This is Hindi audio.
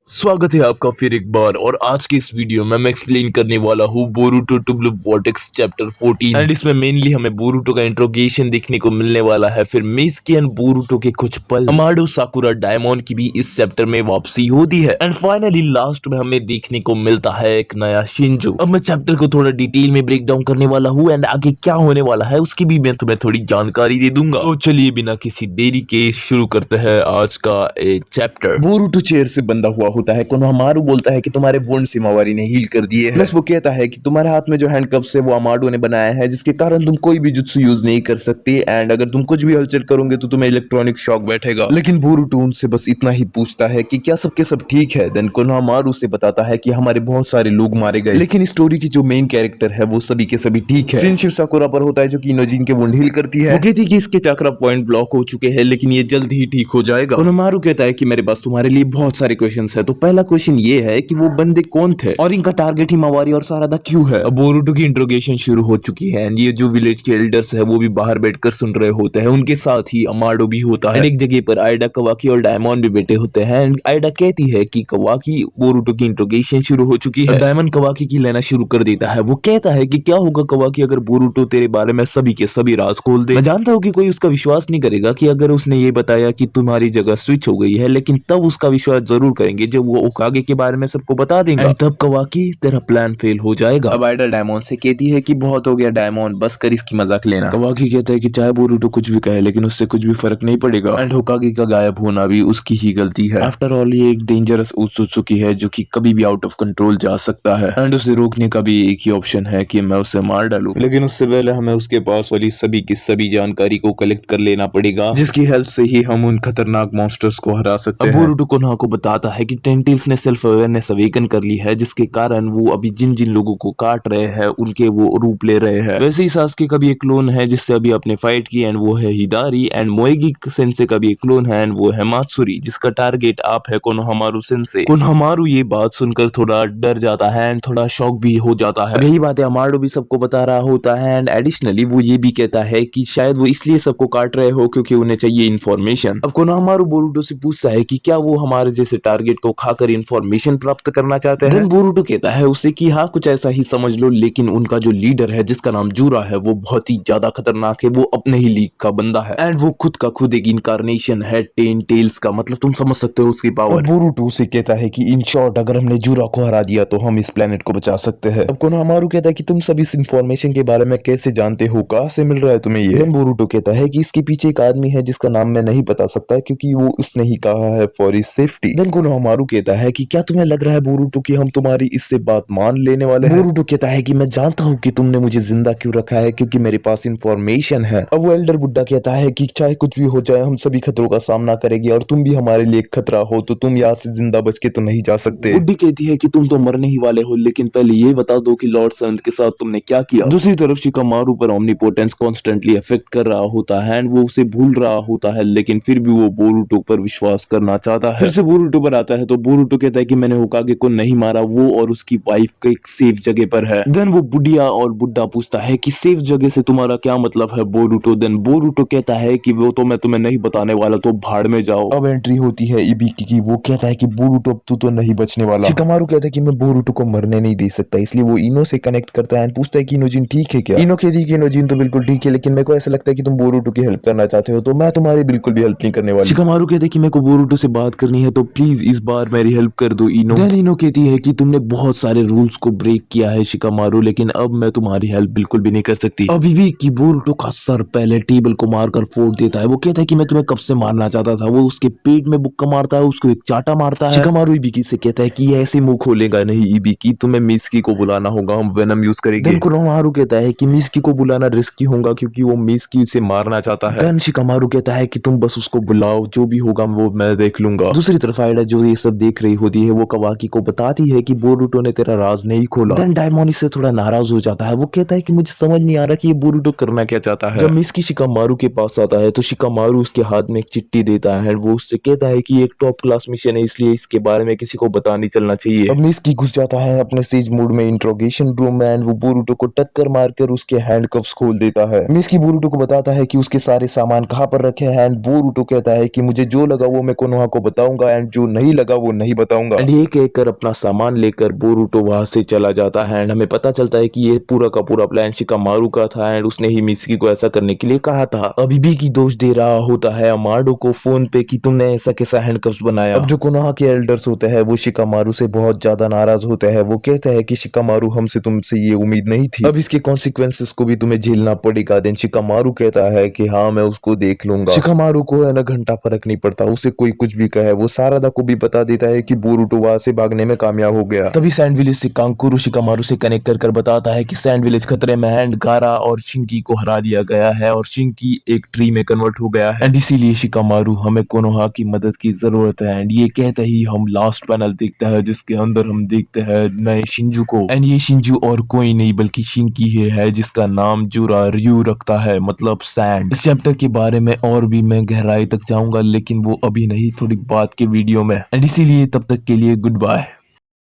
स्वागत है आपका फिर एक बार। और आज की इस वीडियो में मैं एक्सप्लेन करने वाला हूँ Boruto two blue vortex chapter 14 and इसमें मेनली हमें बोरुटो का इंट्रोगेशन देखने को मिलने वाला है। फिर मिज़की एंड बोरुटो के कुछ पल, अमाडो साकुरा डायमंड की भी इस चैप्टर में वापसी होती है एंड फाइनली लास्ट में हमें देखने को मिलता है एक नया शिंजो। अब मैं चैप्टर को थोड़ा डिटेल में ब्रेक डाउन करने वाला हूँ एंड आगे क्या होने वाला है उसकी भी मैं तुम्हें थोड़ी जानकारी दे दूंगा। तो चलिए बिना किसी देरी के शुरू करते हैं आज का एक चैप्टर। बोरुटो चेयर से बंधा हुआ होता है। कोनोहामारू बोलता है कि तुम्हारे वुंड सिमावारी ने हील कर दिए हैं। प्लस वो कहता है कि तुम्हारे हाथ में जो हैंडकफ्स है वो अमाडो ने बनाया है, जिसके कारण तुम कोई भी जुत्सु यूज नहीं कर सकते एंड अगर तुम कुछ भी हलचल करोगे तो तुम्हें इलेक्ट्रॉनिक शॉक बैठेगा। लेकिन बोरुटो उनसे बस इतना ही पूछता है कि क्या सबके सब ठीक है। देन कोनोहामारू से बताता है कि हमारे बहुत सारे लोग मारे गए, लेकिन स्टोरी की जो मेन कैरेक्टर है वो सभी के सभी ठीक है। शिनशिव साकुरा पर होता है जो कि इनोजिन के वुंड हील करती है। वो कहती है कि इसके चक्रा पॉइंट ब्लॉक हो चुके हैं लेकिन ये जल्द ही ठीक हो जाएगा। कोनोहामारू कहता है कि मेरे पास तुम्हारे लिए बहुत सारे क्वेश्चंस है। तो पहला क्वेश्चन ये है कि वो बंदे कौन थे और इनका टारगेट हिमावारी और सारादा क्यों है। अब बोरुटो की इंट्रोगेशन शुरू हो चुकी है एंड ये जो विलेज के एल्डर्स है वो भी बाहर बैठकर सुन रहे होते हैं। उनके साथ ही अमाडो भी होता है। एक जगह पर आइडा, कवाकी और डायमंड भी बैठे होते हैं एंड आइडा कहती है कि कवाकी बोरुटो की इंट्रोगेशन शुरू हो चुकी है। डायमंड कवाकी की लेना शुरू कर देता है। वो कहता है कि क्या होगा कवाकी अगर बोरुटो तेरे बारे में सभी के सभी राज खोल दे। मैं जानता हूँ कि कोई उसका विश्वास नहीं करेगा कि अगर उसने ये बताया कि तुम्हारी जगह स्विच हो गई है, लेकिन तब उसका विश्वास जरूर करेंगे जब वो ओकागे के बारे में सबको बता देंगे। तब कवाकी तेरा प्लान फेल हो जाएगा। अब आइडा डायमंड से कहती है कि बहुत हो गया डायमंड, बस कर इसकी मजाक लेना। कवाकी कहता है कि चाहे बोरुटो कुछ भी कहे लेकिन उससे कुछ भी फर्क नहीं पड़ेगा एंड होकागे का गायब होना भी उसकी ही गलती है। आफ्टर ऑल ये एक डेंजरस उत्सुकी है जो कि कभी भी आउट ऑफ कंट्रोल जा सकता है एंड उसे रोकने का भी एक ही ऑप्शन है कि मैं उसे मार डालूं। लेकिन उससे पहले हमें उसके पास वाली सभी की सभी जानकारी को कलेक्ट कर लेना पड़ेगा, जिसकी हेल्प से ही हम उन खतरनाक मॉन्स्टर्स को हरा सकते हैं। बोरुटो कोनोहा को बताता है कि टेंटिल्स ने सेल्फ अवेयरनेस अवेकन कर ली है, जिसके कारण वो अभी जिन जिन लोगों को काट रहे हैं उनके वो रूप ले रहे हैं। वैसे ही सासके का भी एक क्लोन है जिससे अभी अपने फाइट की एंड वो है हिदारी एंड मोएगी सेंसे का भी एक क्लोन है एंड वो है मात्सुरी, जिसका टारगेट आप है कोनोहामारू सेंसे। कोनोहामारू ये बात सुनकर थोड़ा डर जाता है एंड थोड़ा शॉक भी हो जाता है। यही बात है अमाडो भी सबको बता रहा होता है एंड एडिशनली वो ये भी कहता है कि शायद वो इसलिए सबको काट रहे हो क्योंकि उन्हें चाहिए इन्फॉर्मेशन। अब कोनोहामारू बोरुटो से पूछता है कि क्या वो हमारे जैसे टारगेट को खाकर इन्फॉर्मेशन प्राप्त करना चाहते हैं। देन बोरुटो कहता है उसे कि हाँ कुछ ऐसा ही समझ लो, लेकिन उनका जो लीडर है जिसका नाम जूरा है वो बहुत ही ज्यादा खतरनाक है। वो अपने ही लीग का बंदा है एंड वो खुद का खुद एक इनकारनेशन है टेन टेल्स का, मतलब तुम समझ सकते हो उसकी पावर। बोरुटो से कहता है कि इन शॉर्ट अगर हमने जूरा को हरा दिया तो हम इस प्लेनेट को बचा सकते हैं। अब कोनोहामारू कहता है कि तुम सब इस इंफॉर्मेशन के बारे में कैसे जानते हो, कहां से मिल रहा है तुम्हें ये। देन बोरुटो कहता है कि इसके पीछे एक आदमी है जिसका नाम मैं नहीं बता सकता क्योंकि वो उसने ही कहा है for his safety. Then Konohamaru कहता है कि क्या तुम्हें लग रहा है बोरुटो कि हम तुम्हारी इससे बात मान लेने वाले हैं। बोरुटो कहता है कि मैं जानता हूँ कि तुमने मुझे जिंदा क्यों रखा है, क्योंकि मेरे पास इंफॉर्मेशन है। अब वो एल्डर बुड्ढा कहता है कि चाहे कुछ भी हो जाए हम सभी खतरों का सामना करेंगे और तुम भी हमारे लिए खतरा हो, तो तुम यहाँ से जिंदा बच के तो नहीं जा सकते। बुड्ढी कहती है कि तुम तो मरने ही वाले हो, लेकिन पहले ये बता दो कि लॉर्ड संत के साथ तुमने क्या किया। दूसरी तरफ शिकामारू पर ओमनीपोटेंस कॉन्स्टेंटली अफेक्ट कर रहा होता है एंड वो उसे भूल रहा होता है, लेकिन फिर भी वो बोरुटो पर विश्वास करना चाहता है। फिर से बोरुटो पर आता है तो बोरुटो कहता है कि मैंने होकागे को नहीं मारा, वो और उसकी वाइफ का एक सेफ जगह पर है। देन वो बुढ़िया और बुड्ढा पूछता है कि सेफ जगह से तुम्हारा क्या मतलब है बोरुटो। देन बोरुटो कहता है कि वो तो मैं तुम्हें नहीं बताने वाला, तो भाड़ में जाओ। अब एंट्री होती है इबिकी की। वो कहता है कि बोरुटो अब तू तो नहीं बचने वाला। शिकामारू कहता है कि मैं बोरुटो को मरने नहीं दे सकता, इसलिए वो इनो से कनेक्ट करता है पूछता है कि इनोजिन ठीक है क्या। इनो कहती है कि इनोजिन तो बिल्कुल ठीक है, लेकिन मेरे को ऐसा लगता है कि तुम बोरुटो की हेल्प करना चाहते हो, तो मैं तुम्हारी बिल्कुल भी हेल्प नहीं करने वाली। शिकामारू कहते हैं कि मेरे को बोरुटो से बात करनी है, तो प्लीज इस बार मेरी हेल्प कर दो इनो। देन इनो कहती है कि तुमने बहुत सारे रूल्स को ब्रेक किया है शिकामारू, लेकिन अब मैं तुम्हारी हेल्प बिल्कुल भी नहीं कर सकती। अभी भी कि बोरुटो का सर पहले टेबल को मारकर फोड़ देता है। वो कहता है कि मैं तुम्हें कब से मारना चाहता था। वो उसके पेट में बुक्का मारता है, उसको एक चाटा मारता है। शिकामारू इबिकी से कहता है कि ये ऐसे मुंह खोलेगा नहीं इबिकी, तुम्हें मिस्की को बुलाना होगा, हम वेनम यूज करेंगे। देन कोनोहामारू कहता है कि मिस्की को बुलाना रिस्की होगा क्योंकि वो मिस्की से मारना चाहता है। देन शिकामारू कहता है कि तुम बस उसको बुलाओ, जो भी होगा वो मैं देख लूंगा। दूसरी तरफ आइडा जो ये सब देख रही होती है वो कवाकी को बताती है कि बोरुटो ने तेरा राज नहीं खोला। देन डायमंड इससे थोड़ा नाराज हो जाता है। वो कहता है कि मुझे समझ नहीं आ रहा कि ये बोरुटो करना क्या चाहता है। जब मिस्की शिकामारू के पास आता है तो शिकामारू उसके हाथ में एक चिट्ठी देता है। वो उससे कहता है कि एक टॉप क्लास मिशन है, इसलिए इसके बारे में किसी को पता नहीं चलना चाहिए। अब मिस्की घुस जाता है अपने सीज मोड में इंट्रोगेशन रूम में, वो बोरुटो को टक्कर मारकर उसके हैंडकफ्स खोल देता है। मिस्की बोरुटो को बताता है कि उसके सारे सामान कहाँ पर रखे हैं एंड बोरुटो कहता है कि मुझे जो लगा वो मैं कोनोहा को बताऊंगा एंड जो नहीं लगा वो नहीं बताऊंगा। एंड ये कहकर अपना सामान लेकर बोरूटो वहां से चला जाता है एंड हमें पता चलता है कि ये पूरा का पूरा प्लान शिकामारू का था एंड उसने ही मिस्की को ऐसा करने के लिए कहा था। अभी भी की दोष दे रहा होता है अमाडो को फोन पे कि तुमने ऐसा कैसा हैंडकफ्स बनाया। अब जो कोनोहा के एल्डर्स होते हैं वो शिकामारू से बहुत ज्यादा नाराज होते हैं। वो कहते हैं कि शिकामारू हमसे तुमसे ये उम्मीद नहीं थी, अब इसके कॉन्सिक्वेंसेस को भी तुम्हें झेलना पड़ेगा। देन शिकामारू कहता है कि हाँ मैं उसको देख लूंगा। शिकामारू को है ना घंटा फर्क नहीं पड़ता, उसे कोई कुछ भी कहे। वो सारादा को भी बता देता है कि बोरूटो वहां से भागने में कामयाब हो गया। तभी सैंड विलेज से कांकुरु शिकामारू से कनेक्ट कर बताता है कि सैंड विलेज खतरे में है एंड गारा और शिंकी को हरा दिया गया है और शिंकी एक ट्री में कन्वर्ट हो गया है एंड इसीलिए शिकामारू हमें कोनोहा की मदद की जरूरत है। एंड ये कहते ही हम लास्ट पैनल देखते हैं जिसके अंदर हम देखते हैं नए शिंजू को एंड ये शिंजू और कोई नहीं बल्कि शिंकी ही है जिसका नाम जुरा रयू रखता है, मतलब सैंड। इस चैप्टर के बारे में और भी मैं गहराई तक जाऊंगा लेकिन वो अभी नहीं, थोड़ी बाद के वीडियो में। एंड इसीलिए तब तक के लिए गुड बाय।